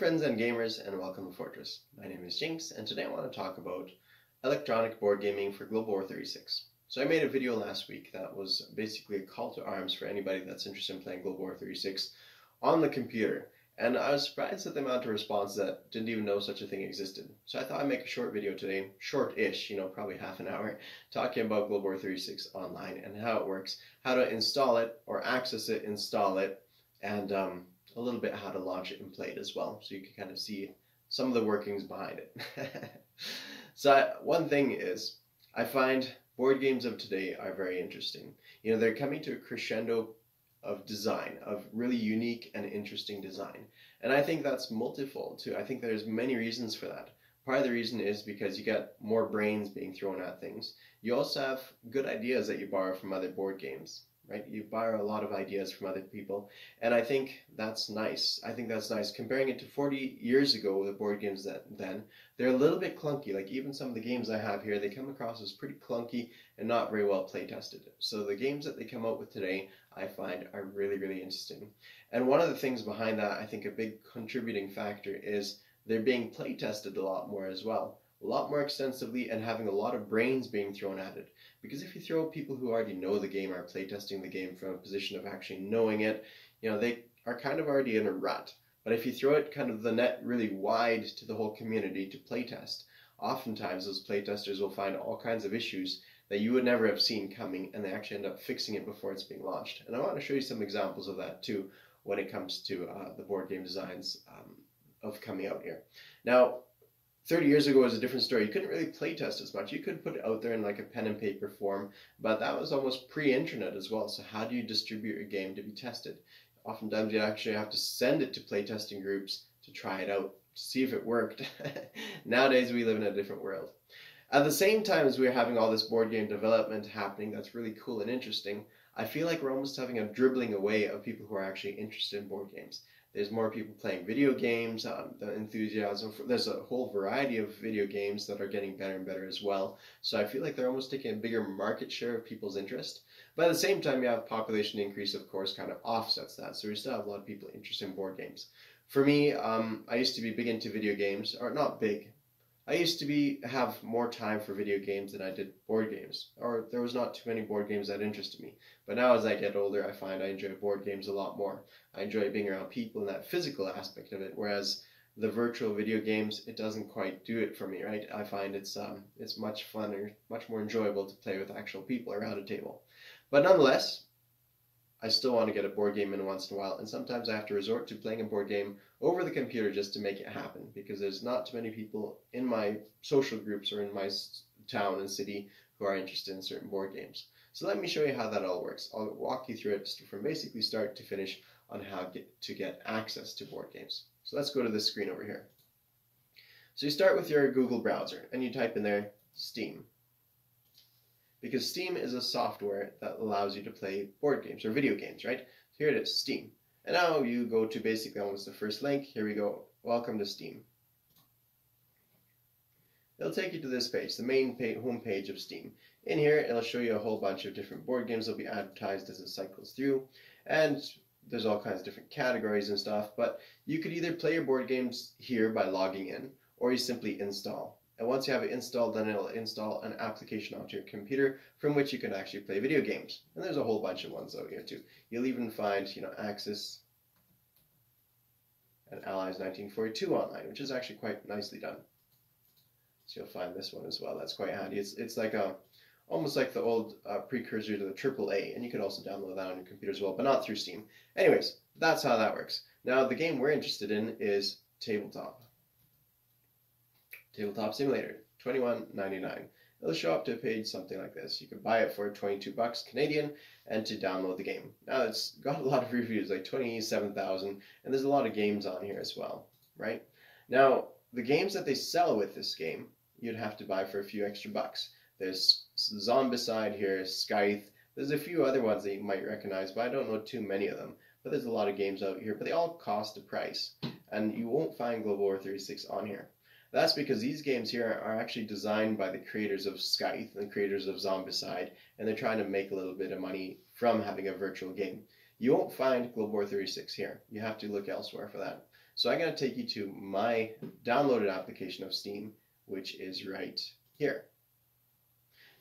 friends and gamers, and welcome to Fortress. My name is Jinx, and today I want to talk about electronic board gaming for Global War 36. So I made a video last week that was basically a call to arms for anybody that's interested in playing Global War 36 on the computer. And I was surprised at the amount of response that didn't even know such a thing existed. So I thought I'd make a short video today, short-ish, probably half an hour, talking about Global War 36 online and how it works, how to install it or access it, install it, and a little bit how to launch it and play it as well, so you can kind of see some of the workings behind it. One thing is, I find board games of today are very interesting. They're coming to a crescendo of design, of really unique and interesting design. And I think that's multifold too. I think there's many reasons for that. Part of the reason is because you get more brains being thrown at things. You also have good ideas that you borrow from other board games, right? You borrow a lot of ideas from other people, and I think that's nice. Comparing it to 40 years ago, the board games then, they're a little bit clunky. Like even some of the games I have here, they come across as pretty clunky and not very well play tested. So the games that they come out with today, I find are really, really interesting. And one of the things behind that, I think a big contributing factor is they're being play tested a lot more as well. A lot more extensively, and having a lot of brains being thrown at it. Because if you throw people who already know the game or playtesting the game from a position of actually knowing it, they are kind of already in a rut. But if you throw it kind of the net really wide to the whole community to playtest, oftentimes those playtesters will find all kinds of issues that you would never have seen coming, and they actually end up fixing it before it's being launched. And I want to show you some examples of that too when it comes to the board game designs of coming out here. Now, 30 years ago was a different story. You couldn't really playtest as much. You could put it out there in like a pen and paper form, but that was almost pre-internet as well. So how do you distribute a game to be tested? Oftentimes you actually have to send it to playtesting groups to try it out, to see if it worked. Nowadays we live in a different world. At the same time as we're having all this board game development happening that's really cool and interesting, I feel like we're almost having a dribbling away of people who are actually interested in board games. There's more people playing video games, the enthusiasm there's a whole variety of video games that are getting better and better as well. So I feel like they're almost taking a bigger market share of people's interest. But at the same time, you have population increase, of course, kind of offsets that. So we still have a lot of people interested in board games. For me, I used to be big into video games, or not big. I used to have more time for video games than I did board games, or there was not too many board games that interested me. But now as I get older, I find I enjoy board games a lot more. I enjoy being around people and that physical aspect of it, whereas the virtual video games, it doesn't quite do it for me, right? I find it's much funner, much more enjoyable to play with actual people around a table. But nonetheless, I still want to get a board game in once in a while, and sometimes I have to resort to playing a board game over the computer just to make it happen, because there's not too many people in my social groups or in my town and city who are interested in certain board games. So let me show you how that all works. I'll walk you through it from basically start to finish on how to get access to board games. So let's go to this screen over here. So you start with your Google browser and you type in there Steam. Because Steam is a software that allows you to play board games or video games, right? So here it is, Steam. And now you go to basically almost the first link. Here we go. Welcome to Steam. It'll take you to this page, the main home page of Steam. In here, it'll show you a whole bunch of different board games that will be advertised as it cycles through. And there's all kinds of different categories and stuff. But you could either play your board games here by logging in, or you simply install. And once you have it installed, then it'll install an application onto your computer from which you can actually play video games. And there's a whole bunch of ones out here too. You'll even find, Axis and Allies 1942 online, which is actually quite nicely done. So you'll find this one as well. That's quite handy. It's like almost like the old precursor to the AAA, and you can also download that on your computer as well, but not through Steam. Anyways, that's how that works. Now the game we're interested in is Tabletop. Tabletop Simulator, $21.99. It'll show up to a page something like this. You can buy it for 22 bucks Canadian and to download the game. Now it's got a lot of reviews, like 27,000, and there's a lot of games on here as well, right? Now, the games that they sell with this game, you'd have to buy for a few extra bucks. There's Zombicide here, Scythe. There's a few other ones that you might recognize, but I don't know too many of them. But there's a lot of games out here, but they all cost a price. And you won't find Global War 36 on here. That's because these games here are actually designed by the creators of Scythe and the creators of Zombicide, and they're trying to make a little bit of money from having a virtual game. You won't find Global War 36 here. You have to look elsewhere for that. So I'm going to take you to my downloaded application of Steam, which is right here.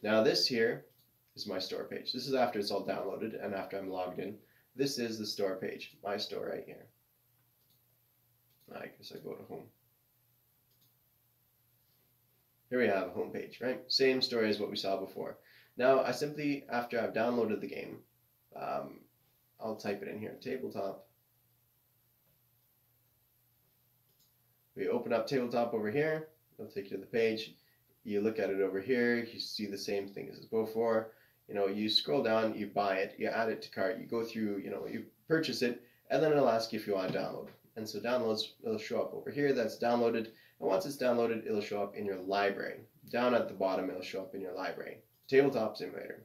Now this here is my store page. This is after it's all downloaded and after I'm logged in. This is the store page, my store right here. I guess I go to home. Here we have a home page, right? Same story as what we saw before. Now I simply, after I've downloaded the game, I'll type it in here, tabletop. We open up tabletop over here. It'll take you to the page. You look at it over here. You see the same thing as before. You know, you scroll down, you buy it, you add it to cart, you go through, you know, you purchase it, and then it'll ask you if you want to download. And so downloads, it'll show up over here. That's downloaded. And once it's downloaded, it'll show up in your library. Down at the bottom, it'll show up in your library. Tabletop Simulator.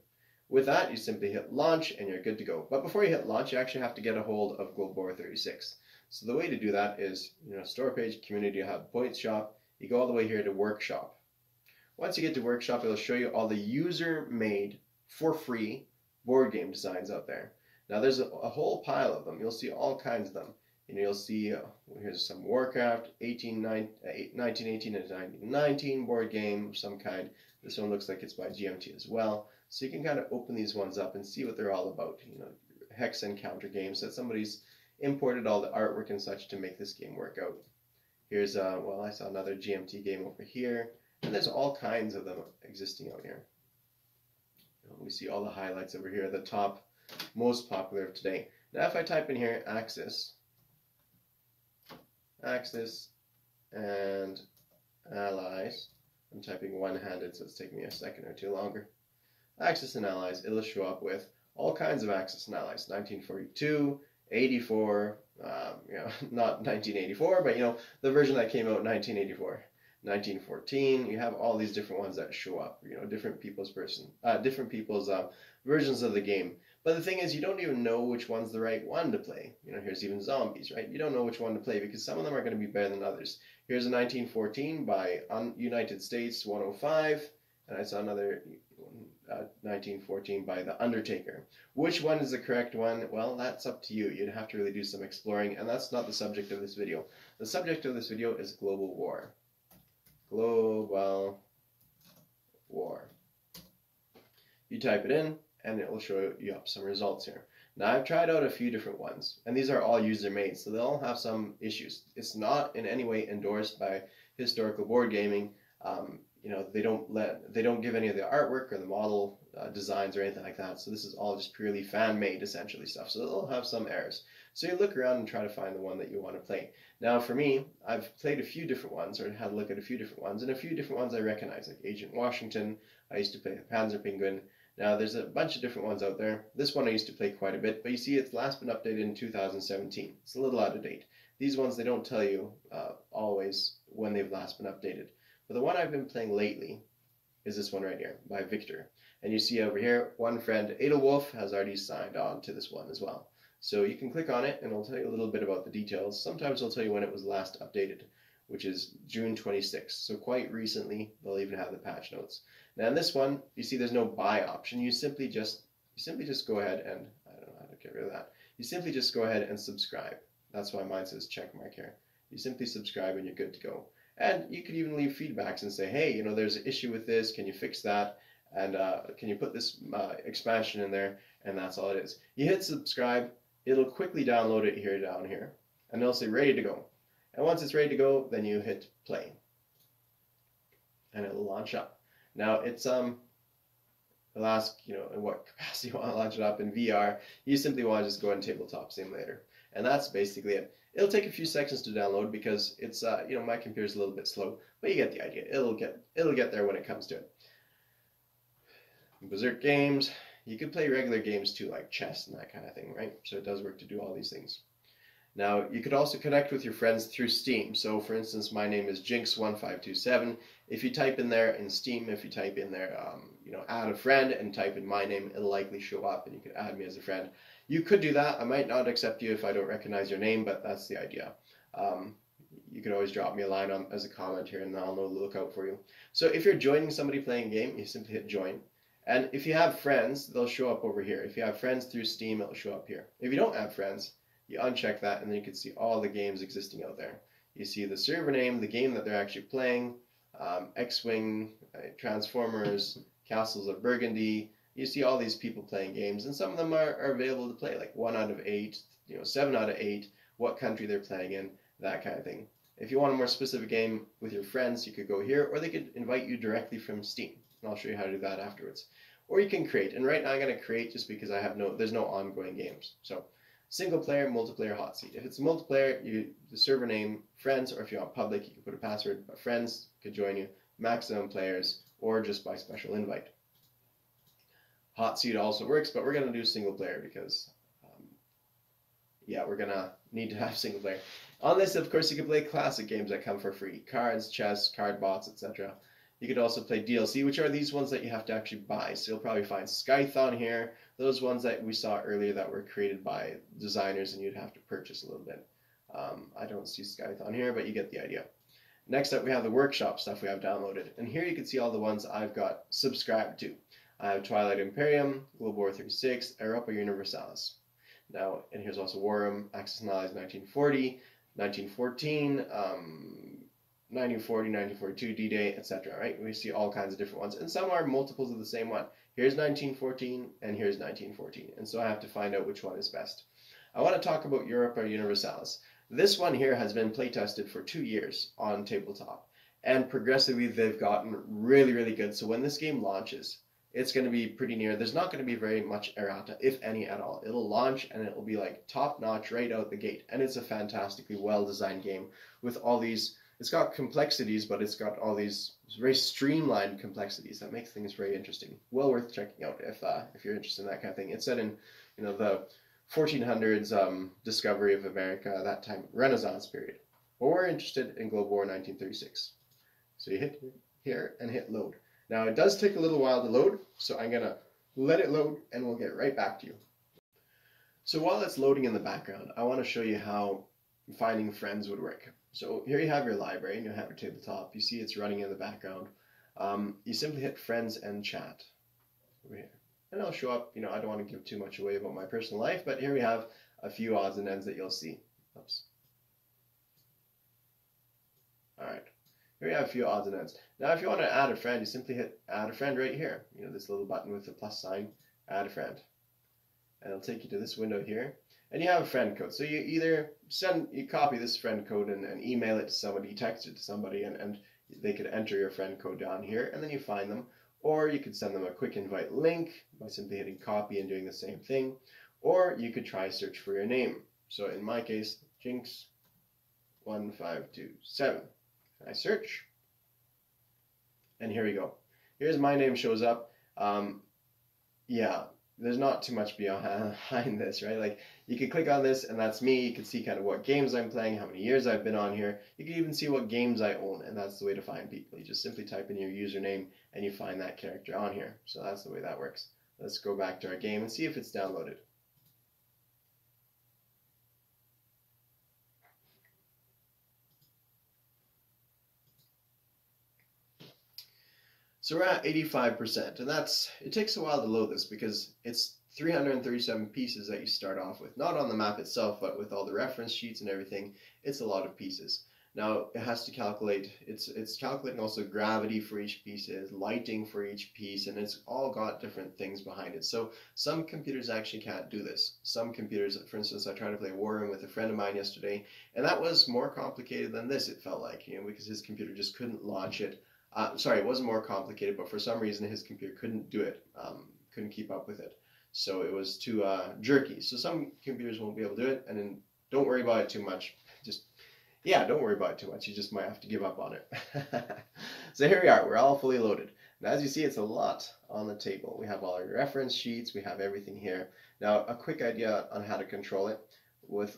With that, you simply hit launch and you're good to go. But before you hit launch, you actually have to get a hold of GW36. So the way to do that is, you know, store page, community hub, points shop. You go all the way here to workshop. Once you get to workshop, it'll show you all the user-made, for free, board game designs out there. Now there's a whole pile of them. You'll see all kinds of them. You know, you'll see, here's some Warcraft, 1918 and 1919 board game of some kind. This one looks like it's by GMT as well. So you can kind of open these ones up and see what they're all about. You know, hex and counter games that somebody's imported all the artwork and such to make this game work out. Here's, well, I saw another GMT game over here. And there's all kinds of them existing out here. You know, we see all the highlights over here, the top, most popular of today. Now if I type in here Axis and Allies, I'm typing one-handed, so it's taking me a second or two longer. Axis and Allies, it'll show up with all kinds of Axis and Allies, 1942, 84, you know, not 1984, but you know, the version that came out in 1984. 1914, you have all these different ones that show up, you know, different people's versions of the game. But the thing is, you don't even know which one's the right one to play. You know, here's even zombies, right? You don't know which one to play because some of them are going to be better than others. Here's a 1914 by United States 105, and I saw another 1914 by The Undertaker. Which one is the correct one? Well, that's up to you. You'd have to really do some exploring, and that's not the subject of this video. The subject of this video is global war. Global war. You type it in and it will show you up some results here. Now I've tried out a few different ones and these are all user made, so they'll all have some issues. It's not in any way endorsed by Historical Board Gaming. You know, they don't give any of the artwork or the model designs or anything like that, so this is all just purely fan made essentially stuff, so they'll have some errors. So you look around and try to find the one that you want to play. Now for me, I've played a few different ones, or had a look at a few different ones, and a few different ones I recognize, like Agent Washington. I used to play the Panzer Penguin. Now there's a bunch of different ones out there. This one I used to play quite a bit, but you see it's last been updated in 2017. It's a little out of date. These ones, they don't tell you always when they've last been updated. But the one I've been playing lately is this one right here, by Victor. And you see over here, one friend, Edelwolf, has already signed on to this one as well. So you can click on it and it'll tell you a little bit about the details. Sometimes it'll tell you when it was last updated, which is June 26th. So quite recently, they'll even have the patch notes. Now in this one, you see there's no buy option. You simply just go ahead and, I don't know how to get rid of that. You simply just go ahead and subscribe. That's why mine says check mark here. You simply subscribe and you're good to go. And you could even leave feedbacks and say, hey, you know, there's an issue with this. Can you fix that? And can you put this expansion in there? And that's all it is. You hit subscribe. It'll quickly download it down here, and it'll say ready to go. And once it's ready to go, then you hit play, and it'll launch up. Now it's it'll ask, you know, in what capacity you want to launch it up in VR. You simply want to just go in Tabletop Simulator, and that's basically it. It'll take a few seconds to download because it's you know, my computer's a little bit slow, but you get the idea. It'll get there when it comes to it. Berserk games. You could play regular games too, like chess and that kind of thing, right? So it does work to do all these things. Now, you could also connect with your friends through Steam. So, for instance, my name is Jinx1527. If you type in there in Steam, if you type in there, you know, add a friend and type in my name, it'll likely show up and you could add me as a friend. You could do that. I might not accept you if I don't recognize your name, but that's the idea. You could always drop me a line as a comment here and I'll know to look out for you. So if you're joining somebody playing a game, you simply hit join. And if you have friends, they'll show up over here. If you have friends through Steam, it'll show up here. If you don't have friends, You uncheck that, and then you can see all the games existing out there. You see the server name, the game that they're actually playing, X-Wing, Transformers, Castles of Burgundy. You see all these people playing games, and some of them are available to play, like 1 out of 8, 7 out of 8, what country they're playing in, that kind of thing. If you want a more specific game with your friends, you could go here, or they could invite you directly from Steam, and I'll show you how to do that afterwards. Or you can create, and right now I'm going to create just because there's no ongoing games. So single player, multiplayer, hot seat. If it's multiplayer, the server name, friends, or if you want public, you can put a password, but friends could join you, maximum players, or just by special invite. Hot seat also works, but we're going to do single player because, we're going to need to have single player. On this, of course, you can play classic games that come for free. Cards, chess, card bots, etc. You could also play DLC, which are these ones that you have to actually buy. So you'll probably find Scythe on here, those ones that we saw earlier that were created by designers and you'd have to purchase a little bit. I don't see Scythe on here, but you get the idea. Next up, we have the workshop stuff we have downloaded. And here you can see all the ones I've got subscribed to. I have Twilight Imperium, GW36, Europa Universalis. Now, and here's also Warham, Axis and Allies 1940, 1914, 1940, 1942, D-Day, etc. Right? We see all kinds of different ones, and some are multiples of the same one. Here's 1914, and here's 1914, and so I have to find out which one is best. I want to talk about Europa Universalis. This one here has been playtested for 2 years on tabletop, and progressively they've gotten really, really good. So when this game launches, it's going to be pretty near. There's not going to be very much errata, if any at all. It'll launch and it will be like top notch right out the gate. And it's a fantastically well designed game with all these. It's got complexities, but it's got all these very streamlined complexities that makes things very interesting. Well worth checking out if you're interested in that kind of thing. It's set in the 1400s discovery of America, that time Renaissance period. But we're interested in Global War 1936. So you hit here and hit load. Now it does take a little while to load, so I'm going to let it load and we'll get right back to you. So while it's loading in the background, I want to show you how finding friends would work. So here you have your library and you have your tabletop. You see it's running in the background. You simply hit friends and chat over here. And it'll show up, I don't want to give too much away about my personal life, but here we have a few odds and ends that you'll see. Oops. All right. Here we have a few odds and ends. Now, if you want to add a friend, you simply hit add a friend right here. This little button with the plus sign, add a friend. And it'll take you to this window here. And you have a friend code. So you either you copy this friend code and email it to somebody, text it to somebody, and they could enter your friend code down here, and then you find them. Or you could send them a quick invite link by simply hitting copy and doing the same thing. Or you could try search for your name. So in my case, Jinx1527. I search, and here we go. Here's my name shows up. There's not too much behind this, right? Like, you can click on this, and that's me. You can see kind of what games I'm playing, how many years I've been on here. You can even see what games I own, and that's the way to find people. You just simply type in your username, and you find that character on here. So that's the way that works. Let's go back to our game and see if it's downloaded. So we're at 85%, and it takes a while to load this because it's 337 pieces that you start off with. Not on the map itself, but with all the reference sheets and everything, it's a lot of pieces. Now, it has to calculate, it's calculating also gravity for each piece, lighting for each piece, and it's all got different things behind it. So some computers actually can't do this. Some computers, for instance, I tried to play Warham with a friend of mine yesterday, and that was more complicated than this, it felt like, because his computer just couldn't launch it. It wasn't more complicated, but for some reason his computer couldn't do it, couldn't keep up with it. So it was too jerky. So some computers won't be able to do it, and then don't worry about it too much. Don't worry about it too much. You just might have to give up on it. So here we are. We're all fully loaded. And as you see, it's a lot on the table. We have all our reference sheets. We have everything here. Now, a quick idea on how to control it. With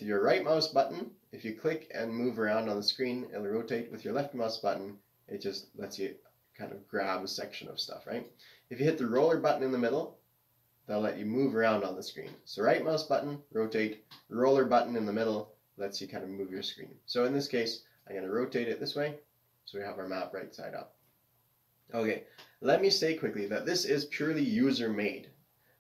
your right mouse button, if you click and move around on the screen, it'll rotate. With your left mouse button, it just lets you kind of grab a section of stuff, right? If you hit the roller button in the middle, they'll let you move around on the screen. So right mouse button, rotate, roller button in the middle, lets you kind of move your screen. So in this case, I'm going to rotate it this way, so we have our map right side up. Okay, let me say quickly that this is purely user-made.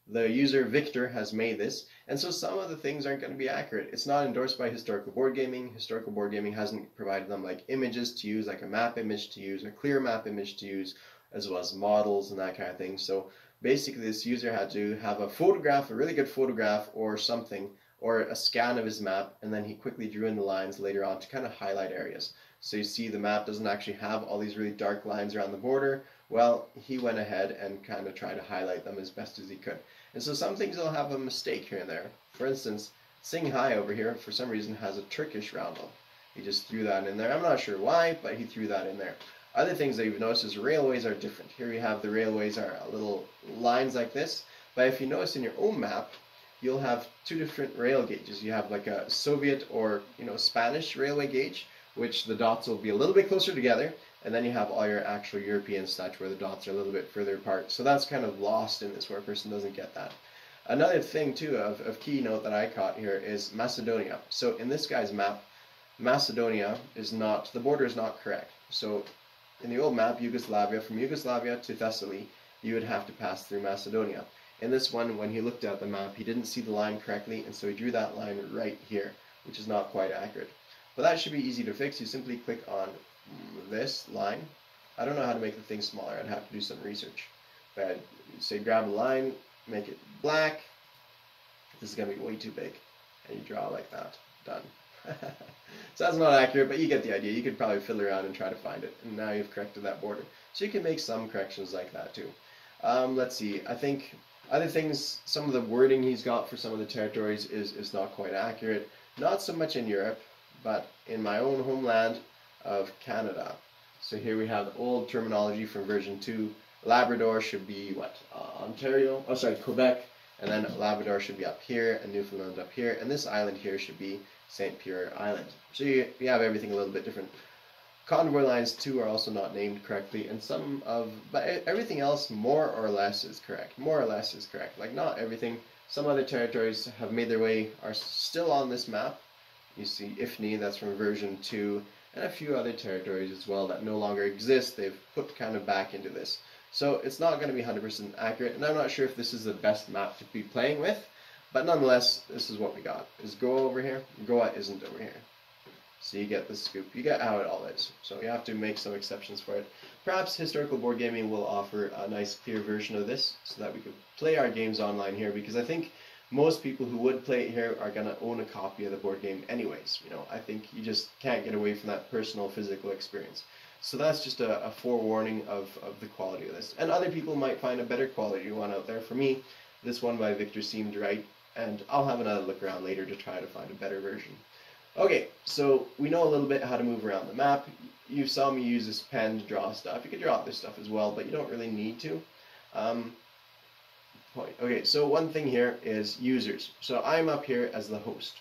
The user Victor has made this, and so some of the things aren't going to be accurate. It's not endorsed by Historical Board Gaming. Historical Board Gaming hasn't provided them like images to use, like a map image to use, a clear map image to use, as well as models and that kind of thing. So basically this user had to have a photograph, a really good photograph or something, or a scan of his map, and then he quickly drew in the lines later on to kind of highlight areas. So you see the map doesn't actually have all these really dark lines around the border. Well, he went ahead and kind of tried to highlight them as best as he could. And so some things will have a mistake here and there. For instance, Singhai over here, for some reason, has a Turkish roundel. He just threw that in there. I'm not sure why, but he threw that in there. Other things that you've noticed is railways are different. Here we have the railways are little lines like this. But if you notice in your own map, you'll have two different rail gauges. You have like a Soviet or Spanish railway gauge, which the dots will be a little bit closer together, and then you have all your actual European such where the dots are a little bit further apart. So that's kind of lost in this where a person doesn't get that. Another thing too of keynote that I caught here is Macedonia. So in this guy's map, Macedonia is not, the border is not correct. So in the old map, Yugoslavia, from Yugoslavia to Thessaly, you would have to pass through Macedonia. In this one, when he looked at the map, he didn't see the line correctly, and so he drew that line right here, which is not quite accurate. But that should be easy to fix. You simply click on this line. I don't know how to make the thing smaller. I'd have to do some research. But I'd say grab a line, make it black. This is going to be way too big. And you draw like that. Done. So that's not accurate, but you get the idea. You could probably fiddle around and try to find it. And now you've corrected that border. So you can make some corrections like that too. Let's see. I think other things, some of the wording he's got for some of the territories is not quite accurate. Not so much in Europe, but in my own homeland of Canada. So here we have the old terminology from version 2. Labrador should be what? Ontario? Oh, sorry, Quebec. And then Labrador should be up here, and Newfoundland up here. And this island here should be St. Pierre Island. So you have everything a little bit different. Convoy lines too are also not named correctly, and but everything else more or less is correct. More or less is correct. Like not everything. Some other territories have made their way, are still on this map. You see Ifni, that's from version 2, and a few other territories as well that no longer exist. They've put kind of back into this. So it's not going to be 100% accurate, and I'm not sure if this is the best map to be playing with, but nonetheless, this is what we got. Is Goa over here? Goa isn't over here. So you get the scoop. You get how it all is. So you have to make some exceptions for it. Perhaps Historical Board Gaming will offer a nice clear version of this so that we could play our games online here, because I think most people who would play it here are going to own a copy of the board game anyways. I think you just can't get away from that personal physical experience. So that's just a forewarning of the quality of this. And other people might find a better quality one out there. For me, this one by Victor seemed right, and I'll have another look around later to try to find a better version. Okay, so we know a little bit how to move around the map. You saw me use this pen to draw stuff. You could draw this stuff as well, but you don't really need to. Okay, so one thing here is users. So I'm up here as the host.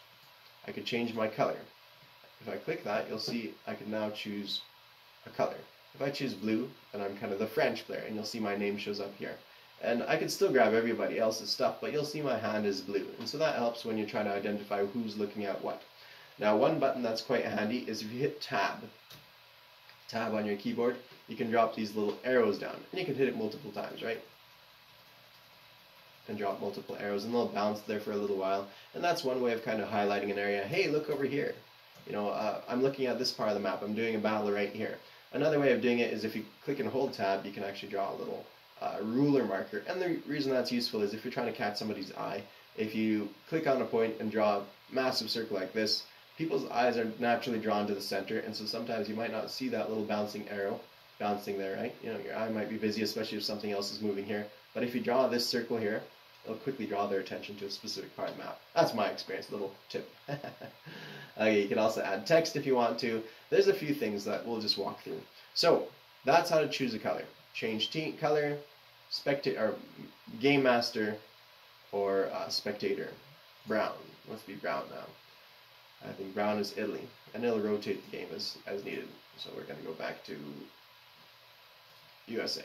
I could change my color. If I click that, you'll see I can now choose a color. If I choose blue, then I'm kind of the French player, and you'll see my name shows up here. And I can still grab everybody else's stuff, but you'll see my hand is blue. And so that helps when you're trying to identify who's looking at what. Now, one button that's quite handy is if you hit tab on your keyboard, you can drop these little arrows down, and you can hit it multiple times, right? And drop multiple arrows, and they'll bounce there for a little while. And that's one way of kind of highlighting an area. Hey, look over here. I'm looking at this part of the map. I'm doing a battle right here. Another way of doing it is if you click and hold tab, you can actually draw a little ruler marker. And the reason that's useful is if you're trying to catch somebody's eye, if you click on a point and draw a massive circle like this, people's eyes are naturally drawn to the center, and so sometimes you might not see that little bouncing arrow bouncing there, right? Your eye might be busy, especially if something else is moving here. But if you draw this circle here, it'll quickly draw their attention to a specific part of the map. That's my experience, little tip. Okay, you can also add text if you want to. There's a few things that we'll just walk through. So that's how to choose a color. Change color, spectator, or game master, or spectator. Brown. Must be brown now. I think brown is Italy, and it'll rotate the game as needed. So we're going to go back to USA.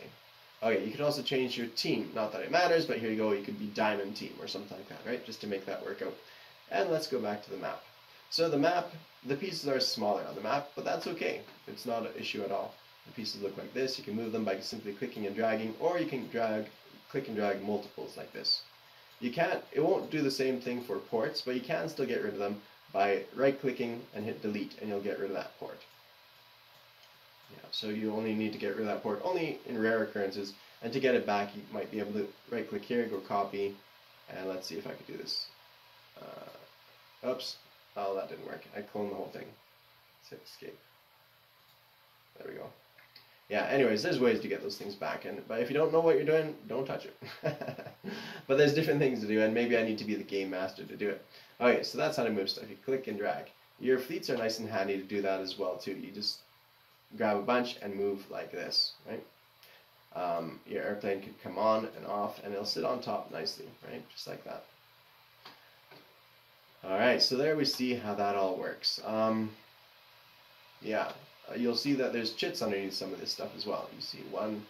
Okay, you can also change your team. Not that it matters, but here you go. You could be Diamond Team or something like that, right? Just to make that work out. And let's go back to the map. So the map, the pieces are smaller on the map, but that's okay. It's not an issue at all. The pieces look like this. You can move them by simply clicking and dragging, or you can click and drag multiples like this. You can't, it won't do the same thing for ports, but you can still get rid of them by right-clicking and hit delete, and you'll get rid of that port. Yeah, so you only need to get rid of that port only in rare occurrences, and to get it back, you might be able to right-click here, go copy, and let's see if I could do this. Oops, oh, that didn't work. I cloned the whole thing. Let's hit escape. There we go. Yeah, anyways, there's ways to get those things back, but if you don't know what you're doing, don't touch it. But there's different things to do, and maybe I need to be the game master to do it. Okay, so that's how to move stuff. You click and drag. Your fleets are nice and handy to do that as well, too. You just grab a bunch and move like this, right? Your airplane could come on and off, and it'll sit on top nicely, right? Just like that. Alright, so there we see how that all works. Yeah, you'll see that there's chits underneath some of this stuff as well. You see 1,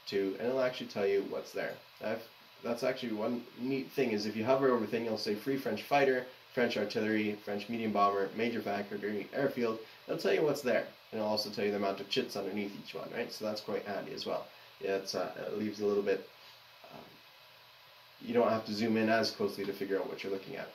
2, and it'll actually tell you what's there. That's actually one neat thing, is if you hover over a thing, it'll say Free French Fighter, French Artillery, French Medium Bomber, Major Factory, Airfield. It'll tell you what's there, and it'll also tell you the amount of chits underneath each one, right? So that's quite handy as well. Yeah, it leaves a little bit, you don't have to zoom in as closely to figure out what you're looking at.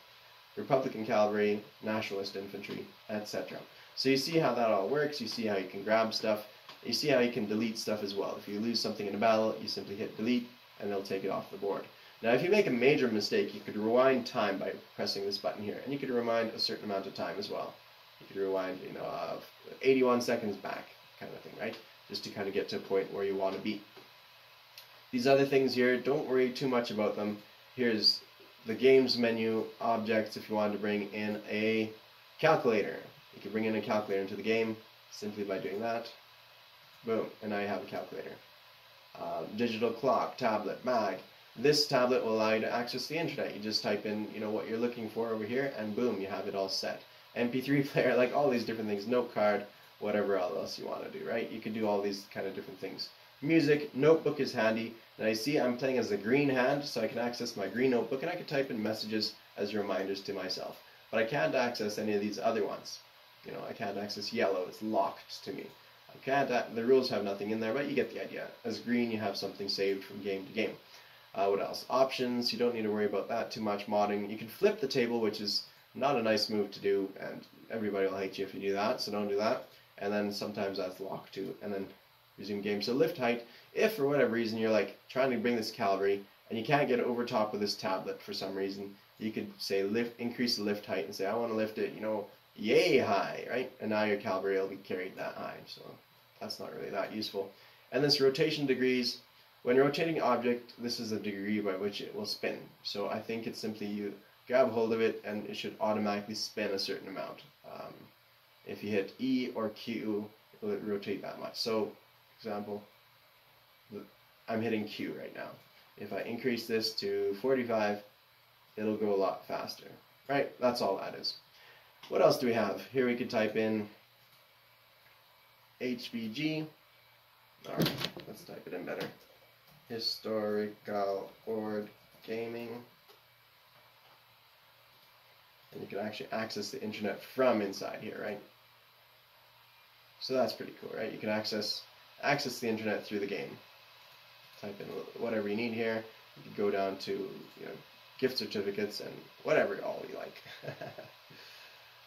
Republican Cavalry, Nationalist Infantry, etc. So you see how that all works, you see how you can grab stuff, you see how you can delete stuff as well. If you lose something in a battle, you simply hit delete, and it'll take it off the board. Now if you make a major mistake, you could rewind time by pressing this button here, and you could rewind a certain amount of time as well. You could rewind, 81 seconds back, kind of thing, right? Just to kind of get to a point where you want to be. These other things here, don't worry too much about them. Here's the games menu, objects, if you wanted to bring in a calculator. You can bring in a calculator into the game simply by doing that. Boom, and now you have a calculator. Digital clock, tablet, mag. This tablet will allow you to access the internet. You just type in, what you're looking for over here, and boom, you have it all set. MP3 player, like all these different things, note card, whatever else you want to do, right? You can do all these kind of different things. Music, notebook is handy. Now you see I'm playing as the green hand, so I can access my green notebook, and I can type in messages as reminders to myself. But I can't access any of these other ones. I can't access yellow, it's locked to me. I can't, the rules have nothing in there, but you get the idea. As green, you have something saved from game to game. What else? Options, you don't need to worry about that too much. Modding, you can flip the table, which is not a nice move to do, and everybody will hate you if you do that, so don't do that. And then sometimes that's locked too, and then resume game. So lift height, if for whatever reason you're like trying to bring this cavalry and you can't get over top with this tablet for some reason, you could say increase the lift height and say I want to lift it, yay high, right? And now your cavalry will be carried that high, so that's not really that useful. And this rotation degrees, when rotating an object, this is a degree by which it will spin. So I think it's simply you grab hold of it and it should automatically spin a certain amount. If you hit E or Q, it will rotate that much. So, for example, I'm hitting Q right now. If I increase this to 45, it'll go a lot faster. Right? That's all that is. What else do we have? Here we could type in HBG. Alright, let's type it in better. Historical Board Gaming. And you can actually access the internet from inside here, right? So that's pretty cool, right? You can access the internet through the game. Type in whatever you need here. You can go down to gift certificates and whatever all you like.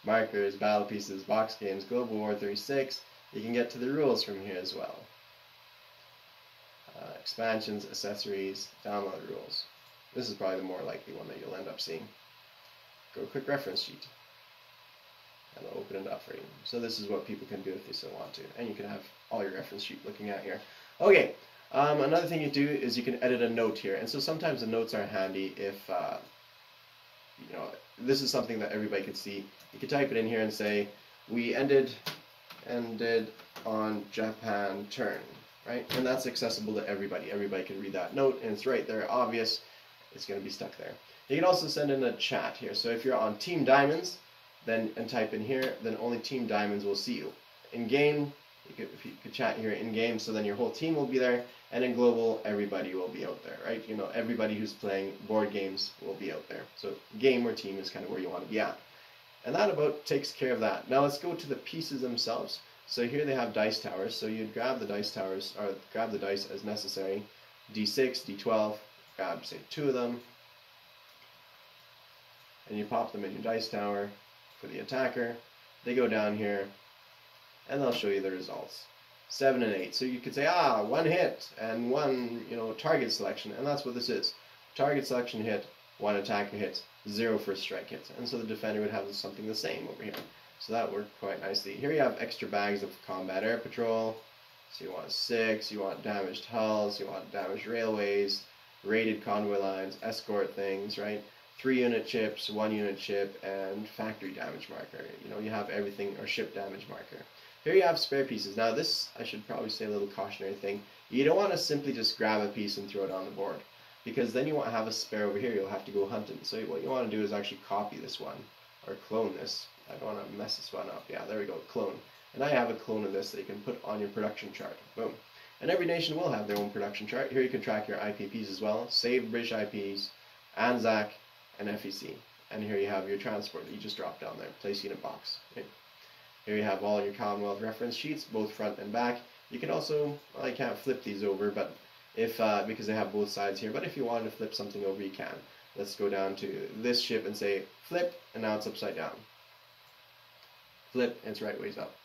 Markers, battle pieces, box games, Global War 36. You can get to the rules from here as well. Expansions, accessories, download rules. This is probably the more likely one that you'll end up seeing. Go quick reference sheet. And it'll open it up for you. So this is what people can do if they still want to. And you can have all your reference sheet looking at here. Okay, another thing you do is you can edit a note here. And so sometimes the notes are handy if, this is something that everybody can see. You can type it in here and say, we ended on Japan turn, right? And that's accessible to everybody. Everybody can read that note, and it's right there, obvious. It's going to be stuck there. You can also send in a chat here. So if you're on Team Diamonds, and type in here, then only Team Diamonds will see you. In game, if you could chat here in game, so then your whole team will be there, and in global, everybody will be out there, right? Everybody who's playing board games will be out there. So game or team is kind of where you want to be at. And that about takes care of that. Now let's go to the pieces themselves. So here they have dice towers. So you'd grab the dice towers, or grab the dice as necessary. D6, D12, grab say 2 of them. and you pop them in your dice tower for the attacker. They go down here, and they'll show you the results. 7 and 8. So you could say, one hit and one, target selection, and that's what this is. Target selection hit, one attacker hit, 0 first strike hits, and so the defender would have something the same over here. So that worked quite nicely. Here you have extra bags of combat air patrol. So you want 6, you want damaged hulls, you want damaged railways, raided convoy lines, escort things, right? 3-unit chips, 1-unit chip, and factory damage marker. You have everything, or ship damage marker. Here you have spare pieces. Now this, I should probably say a little cautionary thing. You don't want to simply just grab a piece and throw it on the board, because then you won't have a spare over here. You'll have to go hunting. So what you want to do is actually copy this one, or clone this. I don't want to mess this one up. Yeah, there we go, clone. And I have a clone of this that you can put on your production chart. Boom. And every nation will have their own production chart. Here you can track your IPPs as well. Save British IPs, ANZAC, and FEC. And here you have your transport that you just dropped down there. Place unit box. Okay. Here you have all your Commonwealth reference sheets, both front and back. You can also, well, I can't flip these over, but if because they have both sides here. But if you wanted to flip something over, you can. Let's go down to this ship and say flip, and now it's upside down. Flip, and it's right ways up.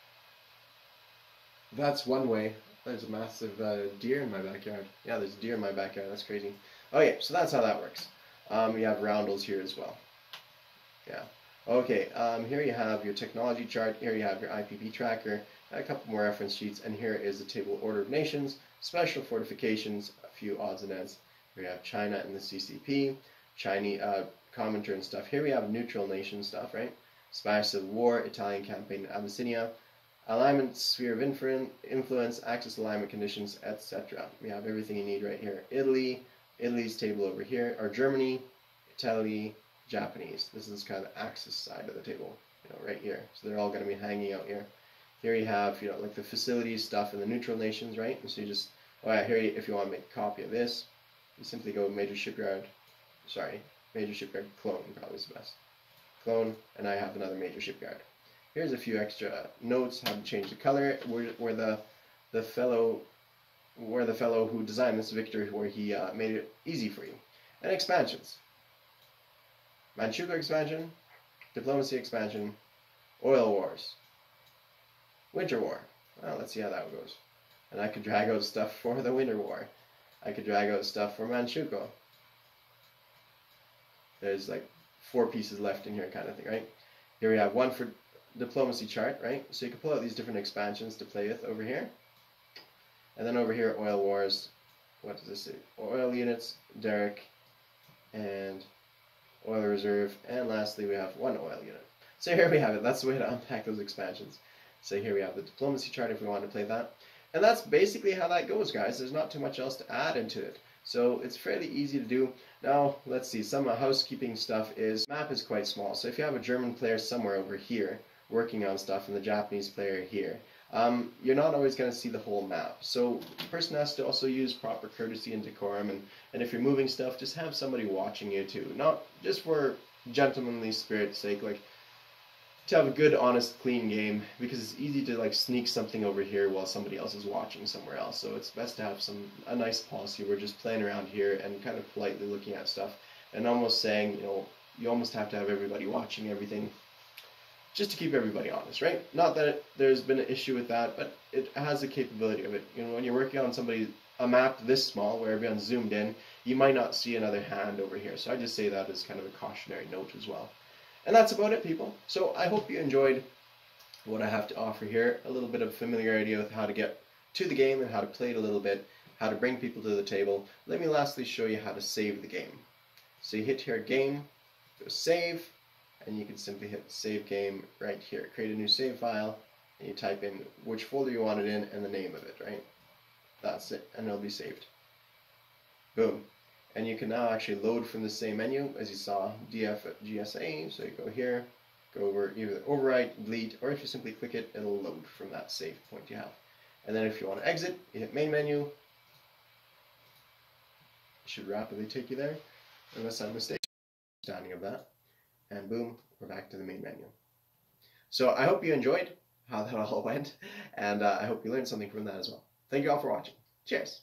That's one way. There's a massive deer in my backyard. Yeah, there's a deer in my backyard. That's crazy. Okay, so that's how that works. We have roundels here as well. Yeah. Okay, here you have your technology chart. Here you have your IPP tracker, a couple more reference sheets, and here is the table order of nations, special fortifications, a few odds and ends. Here you have China and the CCP, Chinese commenter and stuff. Here we have neutral nation stuff, right? Spanish Civil War, Italian campaign in Abyssinia, alignment, sphere of influence, axis alignment conditions, etc. We have everything you need right here. Italy's table over here, or Germany, Italy, Japanese. This is kind of the axis side of the table, right here. So they're all going to be hanging out here. Here you have, like the facilities stuff in the neutral nations, right? And so you just, here if you want to make a copy of this, you simply go major shipyard clone, probably is the best. Clone, and I have another major shipyard. Here's a few extra notes, how to change the color, where the fellow who designed this, Victor, where he made it easy for you. And expansions. Manchukuo expansion, diplomacy expansion, oil wars, winter war. Well, let's see how that goes. And I could drag out stuff for the winter war. I could drag out stuff for Manchukuo. There's like 4 pieces left in here kind of thing, right? Here we have one for diplomacy chart, right? So you can pull out these different expansions to play with over here. And then over here, oil wars. What does this say? Oil units, Derrick, and oil reserve, and lastly we have 1 oil unit. So here we have it. That's the way to unpack those expansions. So here we have the diplomacy chart if we want to play that. And that's basically how that goes, guys. There's not too much else to add into it. So it's fairly easy to do. Now, let's see, some housekeeping stuff is, map is quite small. So if you have a German player somewhere over here working on stuff and the Japanese player here, you're not always going to see the whole map. So the person has to also use proper courtesy and decorum, and if you're moving stuff, just have somebody watching you too. Not just for gentlemanly spirit's sake, like to have a good, honest, clean game, because it's easy to like sneak something over here while somebody else is watching somewhere else. So it's best to have a nice policy. We're just playing around here and kind of politely looking at stuff and almost saying, you almost have to have everybody watching everything, just to keep everybody honest, right? Not that there's been an issue with that, but it has the capability of it. When you're working on a map this small, where everyone's zoomed in, you might not see another hand over here. So I just say that as kind of a cautionary note as well. And that's about it, people. So I hope you enjoyed what I have to offer here. A little bit of familiarity with how to get to the game and how to play it a little bit, how to bring people to the table. Let me lastly show you how to save the game. So you hit here, game, go save, and you can simply hit save game right here. Create a new save file, and you type in which folder you want it in and the name of it, right? That's it, and it'll be saved. Boom. And you can now actually load from the same menu as you saw, GSA. So you go here, go over either overwrite, delete, or if you simply click it, it'll load from that save point you have. And then if you want to exit, you hit main menu. It should rapidly take you there, unless I'm mistaken. Understanding of that. And boom, we're back to the main menu. So I hope you enjoyed how that all went, and I hope you learned something from that as well. Thank you all for watching. Cheers!